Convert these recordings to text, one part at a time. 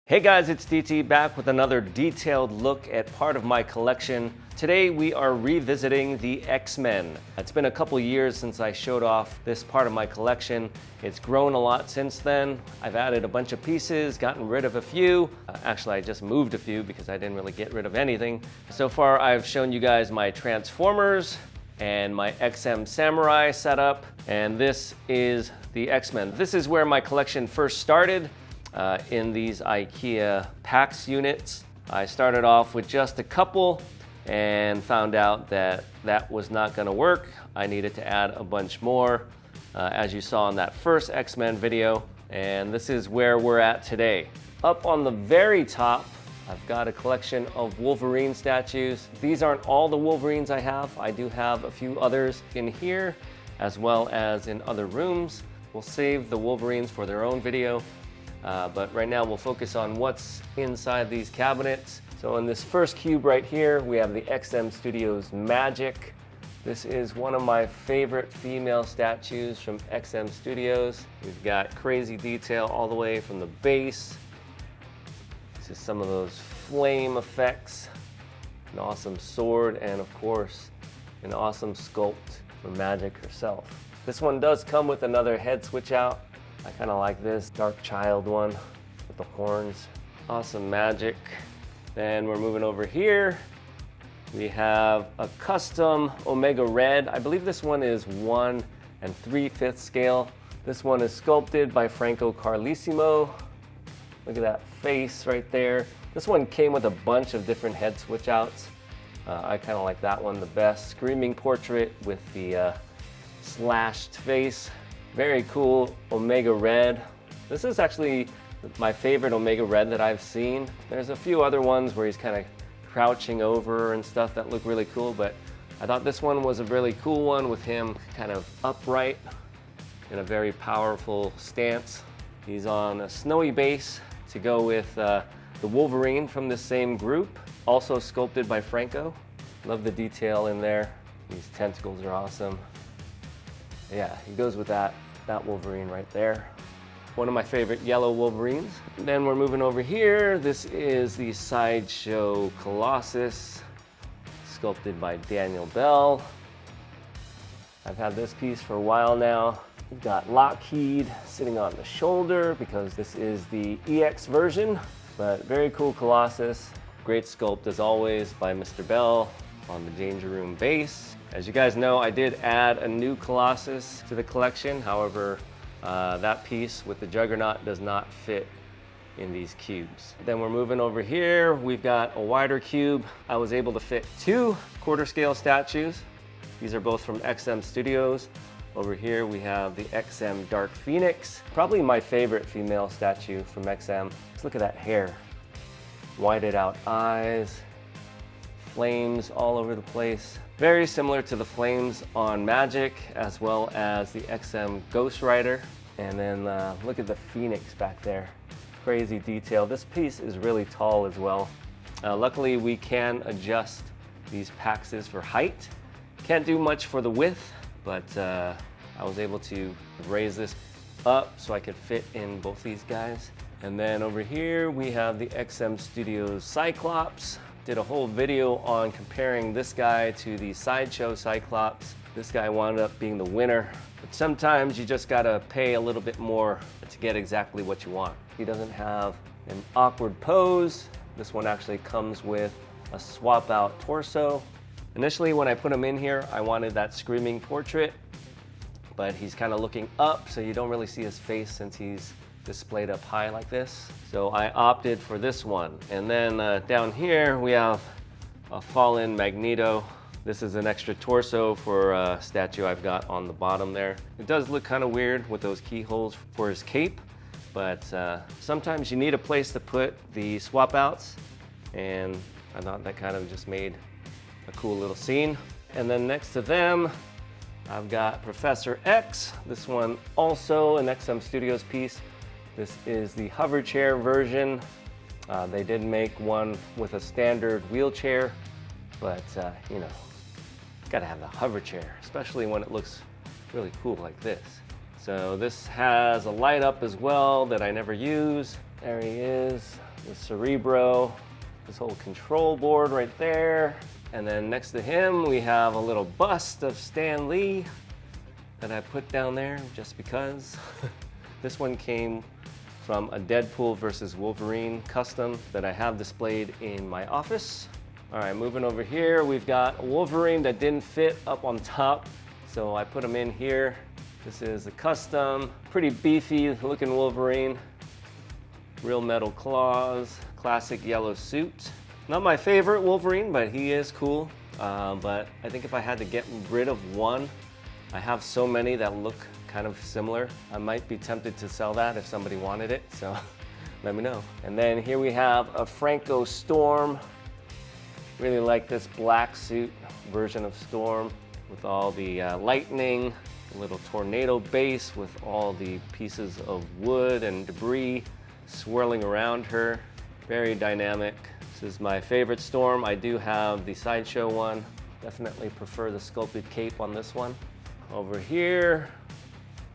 Hey guys, it's DT back with another detailed look at part of my collection. Today we are revisiting the X-Men. It's been a couple years since I showed off this part of my collection. It's grown a lot since then. I've added a bunch of pieces, gotten rid of a few. Actually, I just moved a few because I didn't really get rid of anything. So far, I've shown you guys my Transformers and my XM Samurai setup, and this is the X-Men. This is where my collection first started. In these IKEA PAX units. I started off with just a couple and found out that that was not going to work. I needed to add a bunch more, as you saw in that first X-Men video, and this is where we're at today. Up on the very top, I've got a collection of Wolverine statues. These aren't all the Wolverines I have. I do have a few others in here, as well as in other rooms. We'll save the Wolverines for their own video. But right now we'll focus on what's inside these cabinets. So in this first cube right here, we have the XM Studios Magik. This is one of my favorite female statues from XM Studios. We've got crazy detail all the way from the base to some of those flame effects, an awesome sword, and of course, an awesome sculpt from Magik herself. This one does come with another head switch out. I kind of like this Dark Child one with the horns. Awesome Magik. Then we're moving over here. We have a custom Omega Red. I believe this one is 1 3/5 scale. This one is sculpted by Franco Carlesimo. Look at that face right there. This one came with a bunch of different head switch outs. I kind of like that one the best. Screaming portrait with the slashed face. Very cool Omega Red. This is actually my favorite Omega Red that I've seen. There's a few other ones where he's kind of crouching over and stuff that look really cool, but I thought this one was a really cool one with him kind of upright in a very powerful stance. He's on a snowy base to go with the Wolverine from the same group, also sculpted by Franco. Love the detail in there. These tentacles are awesome. Yeah, he goes with that Wolverine right there. One of my favorite yellow Wolverines. Then we're moving over here. This is the Sideshow Colossus, sculpted by Daniel Bell. I've had this piece for a while now. We've got Lockheed sitting on the shoulder because this is the EX version, but very cool Colossus. Great sculpt as always by Mr. Bell on the Danger Room base. As you guys know, I did add a new Colossus to the collection. However, that piece with the Juggernaut does not fit in these cubes. Then we're moving over here. We've got a wider cube. I was able to fit 2 quarter scale statues. These are both from XM Studios. Over here we have the XM Dark Phoenix. Probably my favorite female statue from XM. Just look at that hair. Whited out eyes. Flames all over the place. Very similar to the flames on Magik, as well as the XM Ghost Rider. And then look at the Phoenix back there. Crazy detail. This piece is really tall as well. Luckily, we can adjust these PAXs for height. Can't do much for the width, but I was able to raise this up so I could fit in both these guys. And then over here, we have the XM Studios Cyclops. Did a whole video on comparing this guy to the Sideshow Cyclops. This guy wound up being the winner. But sometimes you just gotta pay a little bit more to get exactly what you want. He doesn't have an awkward pose. This one actually comes with a swap out torso. Initially when I put him in here, I wanted that screaming portrait, but he's kind of looking up, so you don't really see his face since he's displayed up high like this. So I opted for this one. And then down here we have a fallen Mageneto. This is an extra torso for a statue I've got on the bottom there. It does look kind of weird with those keyholes for his cape, but sometimes you need a place to put the swap outs, and I thought that kind of just made a cool little scene. And then next to them, I've got Professor X. This one also an XM Studios piece. This is the hover chair version. They did make one with a standard wheelchair, but you know, gotta have the hover chair, especially when it looks really cool like this. So this has a light up as well that I never use. There he is. the Cerebro, this whole control board right there. And then next to him, we have a little bust of Stan Lee that I put down there just because. This one came from a Deadpool versus Wolverine custom that I have displayed in my office. All right, moving over here, we've got Wolverine that didn't fit up on top, so I put him in here. This is a custom, pretty beefy looking Wolverine. Real metal claws, classic yellow suit. Not my favorite Wolverine, but he is cool. But I think if I had to get rid of one, I have so many that look kind of similar. I might be tempted to sell that if somebody wanted it, so let me know. And then here we have a Franco Storm. Really like this black suit version of Storm with all the lightning, a little tornado base with all the pieces of wood and debris swirling around her. Very dynamic. This is my favorite Storm. I do have the Sideshow one. Definitely prefer the sculpted cape on this one. Over here,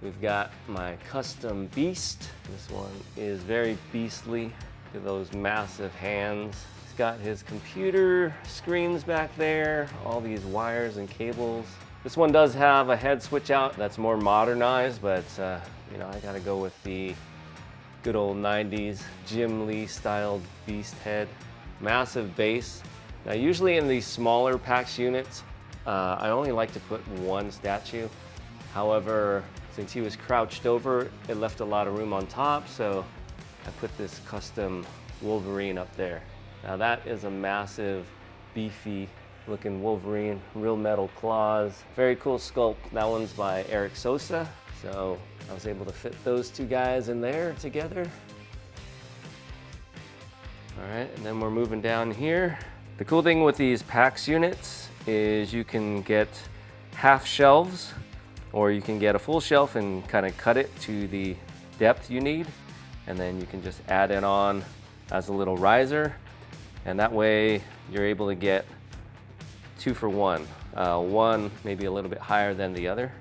we've got my custom Beast. This one is very beastly. Look at those massive hands. He's got his computer screens back there, all these wires and cables. This one does have a head switch out that's more modernized, but you know, I gotta go with the good old 90s Jim Lee styled Beast head. Massive base. Now usually in these smaller PAX units, I only like to put one statue. However, since he was crouched over, it left a lot of room on top, so I put this custom Wolverine up there. Now that is a massive, beefy looking Wolverine, real metal claws. Very cool sculpt. That one's by Eric Sosa, so I was able to fit those two guys in there together. All right, and then we're moving down here. The cool thing with these PAX units is you can get half shelves, or you can get a full shelf and kind of cut it to the depth you need, and then you can just add it on as a little riser, and that way you're able to get 2 for 1. One maybe a little bit higher than the other.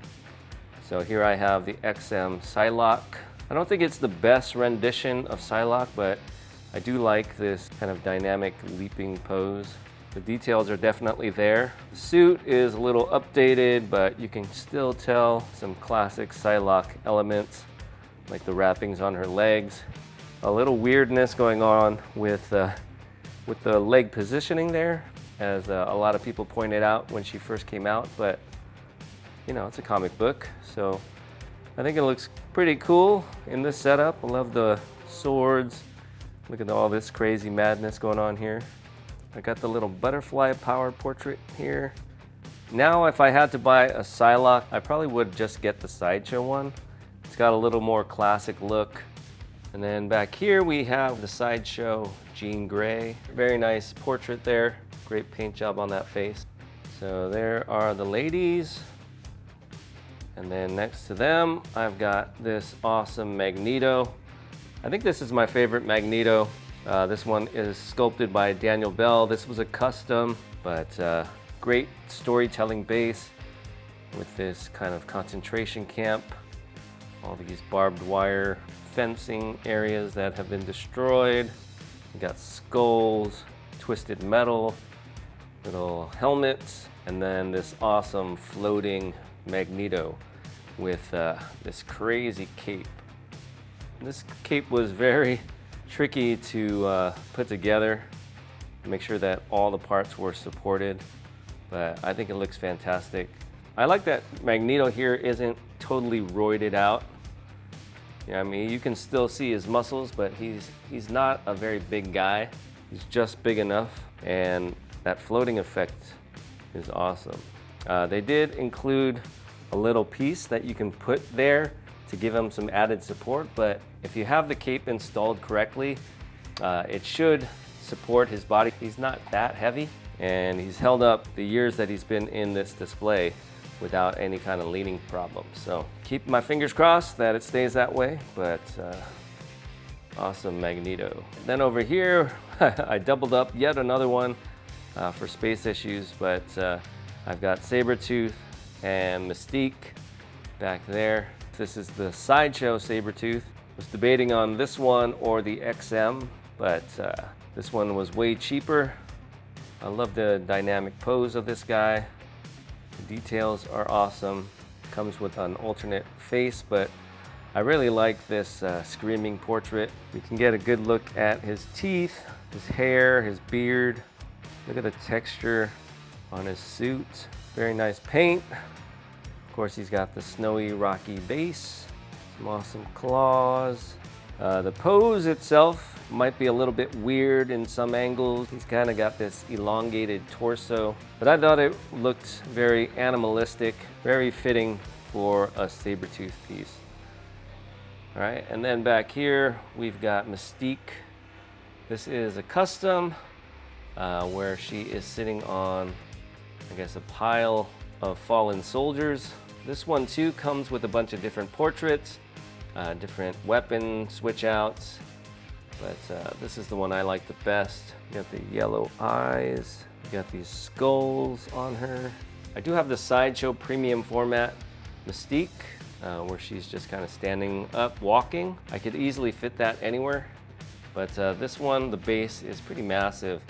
So here I have the XM Psylocke. I don't think it's the best rendition of Psylocke, but I do like this kind of dynamic leaping pose. The details are definitely there. The suit is a little updated, but you can still tell some classic Psylocke elements, like the wrappings on her legs. A little weirdness going on with the leg positioning there, as a lot of people pointed out when she first came out, but you know, it's a comic book, so I think it looks pretty cool in this setup. I love the swords. Look at all this crazy madness going on here. I got the little butterfly power portrait here. Now, if I had to buy a Psylocke, I probably would just get the Sideshow one. It's got a little more classic look. And then back here we have the Sideshow Jean Grey. Very nice portrait there. Great paint job on that face. So there are the ladies. And then next to them, I've got this awesome Mageneto. I think this is my favorite Mageneto. This one is sculpted by Daniel Bell. This was a custom, but great storytelling base with this kind of concentration camp. All these barbed wire fencing areas that have been destroyed. We got skulls, twisted metal, little helmets, and then this awesome floating Mageneto with this crazy cape. This cape was very tricky to put together, make sure that all the parts were supported, but I think it looks fantastic. I like that Mageneto here isn't totally roided out. I mean, you can still see his muscles, but he's not a very big guy. He's just big enough, and that floating effect is awesome. They did include a little piece that you can put there to give him some added support, but if you have the cape installed correctly, it should support his body. He's not that heavy, and he's held up the years that he's been in this display without any kind of leaning problem. So keep my fingers crossed that it stays that way, but awesome Mageneto. Then over here, I doubled up yet another one for space issues, but I've got Sabretooth and Mystique back there. This is the Sideshow Sabretooth. Was debating on this one or the XM, but this one was way cheaper. I love the dynamic pose of this guy. The details are awesome. Comes with an alternate face, but I really like this screaming portrait. You can get a good look at his teeth, his hair, his beard. Look at the texture on his suit. Very nice paint. Of course, he's got the snowy, rocky base. Some awesome claws. The pose itself might be a little bit weird in some angles. He's kind of got this elongated torso, but I thought it looked very animalistic, very fitting for a saber-tooth piece. All right, and then back here, we've got Mystique. This is a custom where she is sitting on, I guess, a pile of fallen soldiers. This one too comes with a bunch of different portraits, different weapon switch outs, but this is the one I like the best. You got the yellow eyes, you got these skulls on her. I do have the Sideshow premium format Mystique, where she's just kind of standing up, walking. I could easily fit that anywhere, but this one, the base is pretty massive.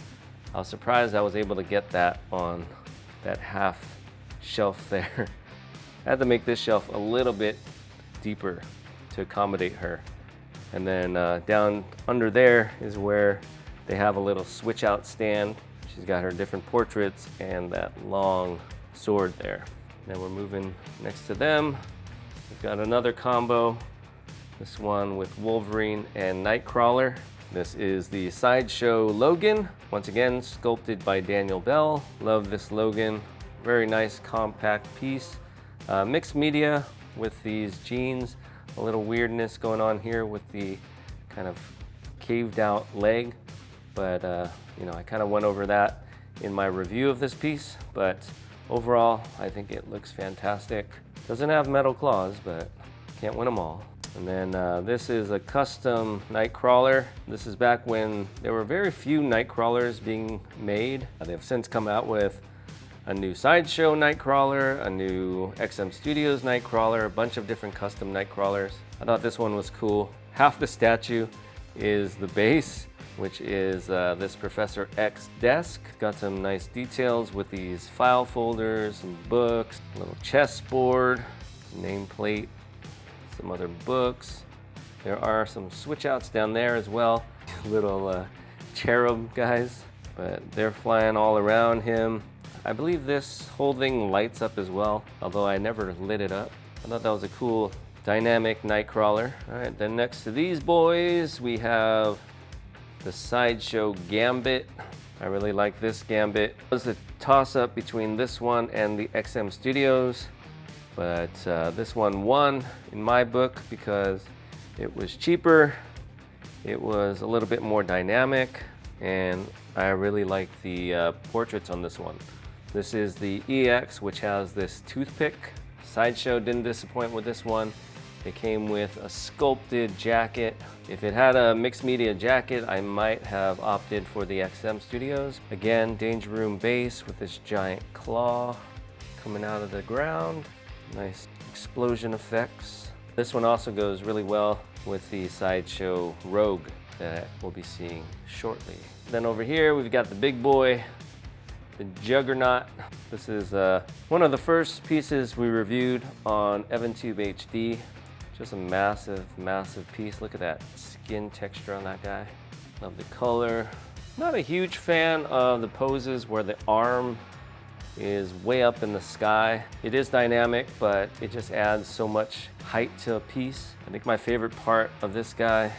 I was surprised I was able to get that on that half shelf there. I had to make this shelf a little bit deeper to accommodate her. And then down under there is where they have a little switch out stand. She's got her different portraits and that long sword there. Then we're moving next to them. We've got another combo. This one with Wolverine and Nightcrawler. This is the Sideshow Logan. Once again, sculpted by Daniel Bell. Love this Logan. Very nice compact piece. Mixed media with these jeans. A little weirdness going on here with the kind of caved out leg. But you know, I kind of went over that in my review of this piece. But overall, I think it looks fantastic. Doesn't have metal claws, but can't win them all. And then this is a custom Nightcrawler. This is back when there were very few Nightcrawlers being made. They've since come out with a new Sideshow Nightcrawler, a new XM Studios Nightcrawler, a bunch of different custom Nightcrawlers. I thought this one was cool. Half the statue is the base, which is this Professor X desk. Got some nice details with these file folders, some books, a little chessboard, nameplate, some other books. There are some switch outs down there as well. Little cherub guys, but they're flying all around him. I believe this whole thing lights up as well, although I never lit it up. I thought that was a cool dynamic Nightcrawler. All right, then next to these boys, we have the Sideshow Gambit. I really like this Gambit. It was a toss-up between this one and the XM Studios, but this one won in my book because it was cheaper, it was a little bit more dynamic, and I really like the portraits on this one. This is the EX, which has this toothpick. Sideshow didn't disappoint with this one. It came with a sculpted jacket. If it had a mixed media jacket, I might have opted for the XM Studios. Again, Danger Room base with this giant claw coming out of the ground. Nice explosion effects. This one also goes really well with the Sideshow Rogue that we'll be seeing shortly. Then over here, we've got the big boy, the Juggernaut. This is one of the first pieces we reviewed on EvanTube HD. Just a massive, massive piece. Look at that skin texture on that guy. Love the color. Not a huge fan of the poses where the arm is way up in the sky. It is dynamic, but it just adds so much height to a piece. I think my favorite part of this guy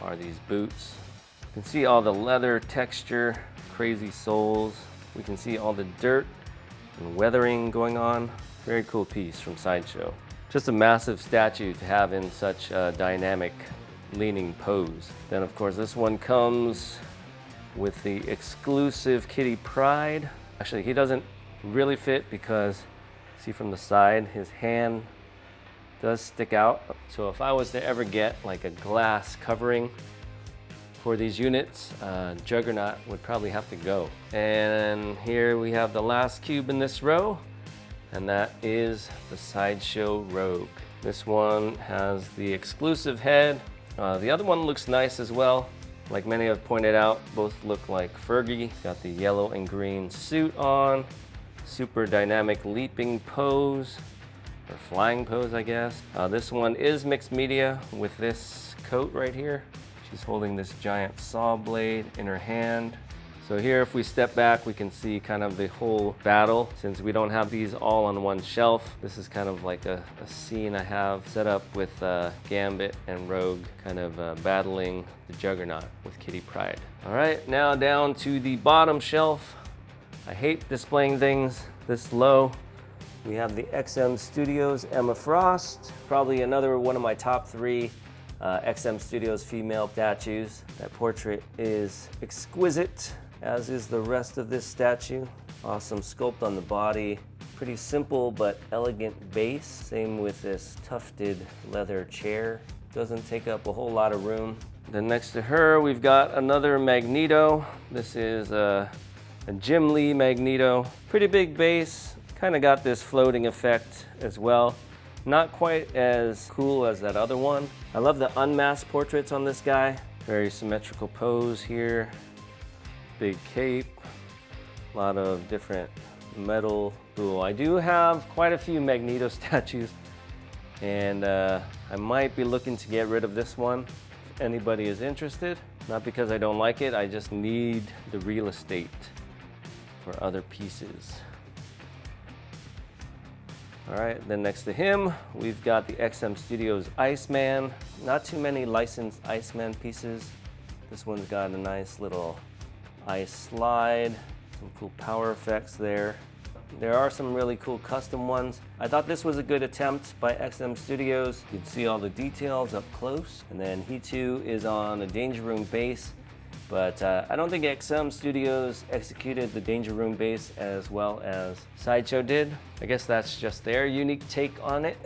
are these boots. You can see all the leather texture, crazy soles. We can see all the dirt and weathering going on. Very cool piece from Sideshow. Just a massive statue to have in such a dynamic leaning pose. Then of course this one comes with the exclusive Kitty Pryde. Actually, he doesn't really fit because, see from the side, his hand does stick out. So if I was to ever get like a glass covering for these units, Juggernaut would probably have to go. And here we have the last cube in this row, and that is the Sideshow Rogue. This one has the exclusive head. The other one looks nice as well. Like many have pointed out, both look like Fergie. Got the yellow and green suit on. Super dynamic leaping pose, or flying pose, I guess. This one is mixed media with this coat right here. She's holding this giant saw blade in her hand. So here, if we step back, we can see kind of the whole battle. Since we don't have these all on one shelf, this is kind of like a scene I have set up with Gambit and Rogue kind of battling the Juggernaut with Kitty Pryde. All right, now down to the bottom shelf. I hate displaying things this low. We have the XM Studios Emma Frost, probably another one of my top 3 XM Studios female statues. That portrait is exquisite, as is the rest of this statue. Awesome sculpt on the body. Pretty simple but elegant base. Same with this tufted leather chair. Doesn't take up a whole lot of room. Then next to her, we've got another Mageneto. This is a Jim Lee Mageneto. Pretty big base. Kind of got this floating effect as well. Not quite as cool as that other one. I love the unmasked portraits on this guy. Very symmetrical pose here. Big cape, a lot of different metal. Cool. I do have quite a few Mageneto statues, and I might be looking to get rid of this one if anybody is interested. Not because I don't like it, I just need the real estate for other pieces. All right, then next to him, we've got the XM Studios Iceman. Not too many licensed Iceman pieces. This one's got a nice little ice slide, some cool power effects there. There are some really cool custom ones. I thought this was a good attempt by XM Studios. You can see all the details up close. And then he too is on a Danger Room base, but I don't think XM Studios executed the Danger Room base as well as Sideshow did. I guess that's just their unique take on it.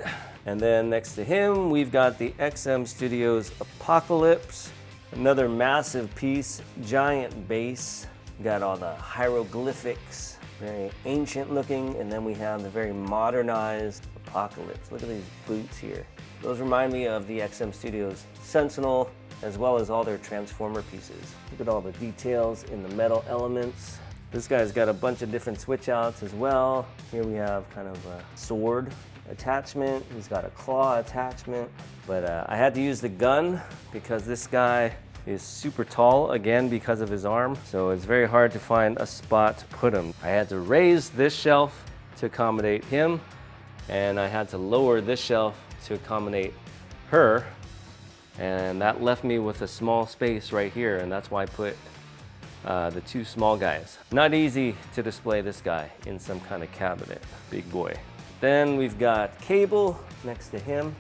And then next to him, we've got the XM Studios Apocalypse. Another massive piece, giant base. Got all the hieroglyphics, very ancient looking, and then we have the very modernized Apocalypse. Look at these boots here. Those remind me of the XM Studios Sentinel, as well as all their Transformer pieces. Look at all the details in the metal elements. This guy's got a bunch of different switch outs as well. Here we have kind of a sword attachment. He's got a claw attachment, but I had to use the gun because this guy is super tall, again, because of his arm. So it's very hard to find a spot to put him. I had to raise this shelf to accommodate him, and I had to lower this shelf to accommodate her. And that left me with a small space right here, and that's why I put the 2 small guys. Not easy to display this guy in some kind of cabinet. Big boy. Then we've got Cable next to him.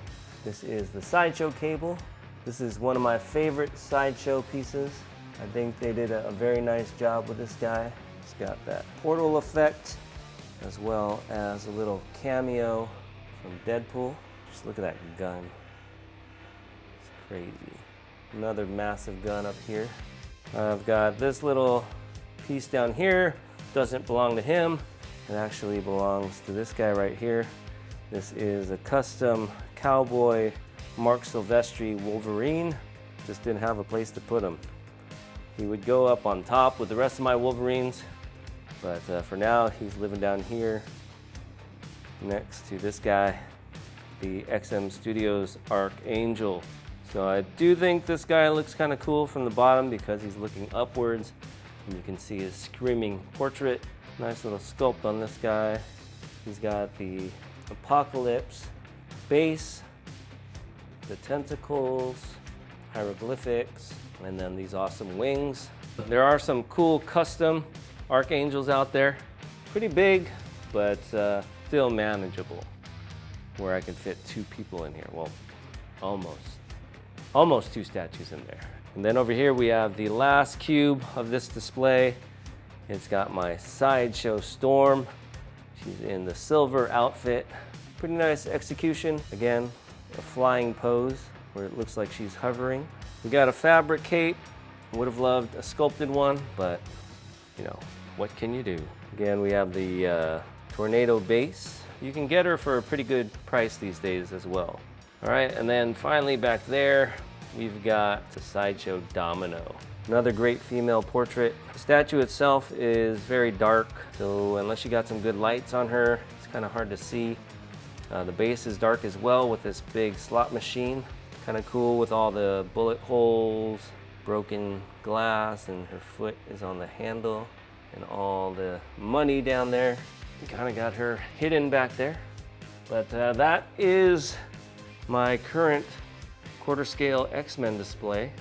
This is the Sideshow Cable. This is one of my favorite Sideshow pieces. I think they did a very nice job with this guy. It's got that portal effect, as well as a little cameo from Deadpool. Just look at that gun. It's crazy. Another massive gun up here. I've got this little piece down here. Doesn't belong to him. It actually belongs to this guy right here. This is a custom cowboy Mark Silvestri Wolverine. Just didn't have a place to put him. He would go up on top with the rest of my Wolverines, but for now he's living down here next to this guy, the XM Studios Archangel. So I do think this guy looks kind of cool from the bottom because he's looking upwards, and you can see his screaming portrait. Nice little sculpt on this guy. He's got the Apocalypse base, the tentacles, hieroglyphics, and then these awesome wings. There are some cool custom Archangels out there. Pretty big, but still manageable, where I can fit 2 people in here. Well, almost 2 statues in there. And then over here we have the last cube of this display. It's got my Sideshow Storm. She's in the silver outfit. Pretty nice execution. Again, a flying pose where it looks like she's hovering. We got a fabric cape. Would have loved a sculpted one, but you know, what can you do? Again, we have the tornado base. You can get her for a pretty good price these days as well. All right, and then finally back there, we've got the Sideshow Domino. Another great female portrait. The statue itself is very dark, so unless you got some good lights on her, it's kind of hard to see. The base is dark as well with this big slot machine. Kind of cool with all the bullet holes, broken glass, and her foot is on the handle, and all the money down there. Kind of got her hidden back there. But that is my current quarter scale X-Men display.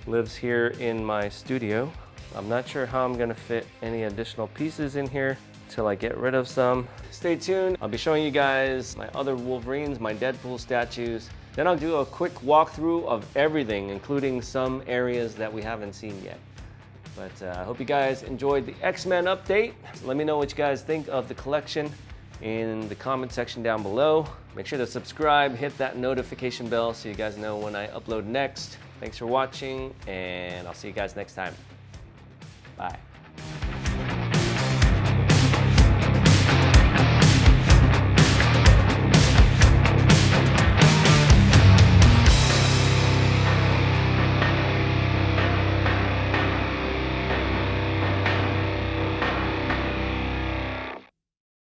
Lives here in my studio. I'm not sure how I'm gonna fit any additional pieces in here until I get rid of some. Stay tuned. I'll be showing you guys my other Wolverines, my Deadpool statues. Then I'll do a quick walkthrough of everything, including some areas that we haven't seen yet. But I hope you guys enjoyed the X-Men update. Let me know what you guys think of the collection in the comment section down below. Make sure to subscribe, hit that notification bell so you guys know when I upload next. Thanks for watching, and I'll see you guys next time. Bye.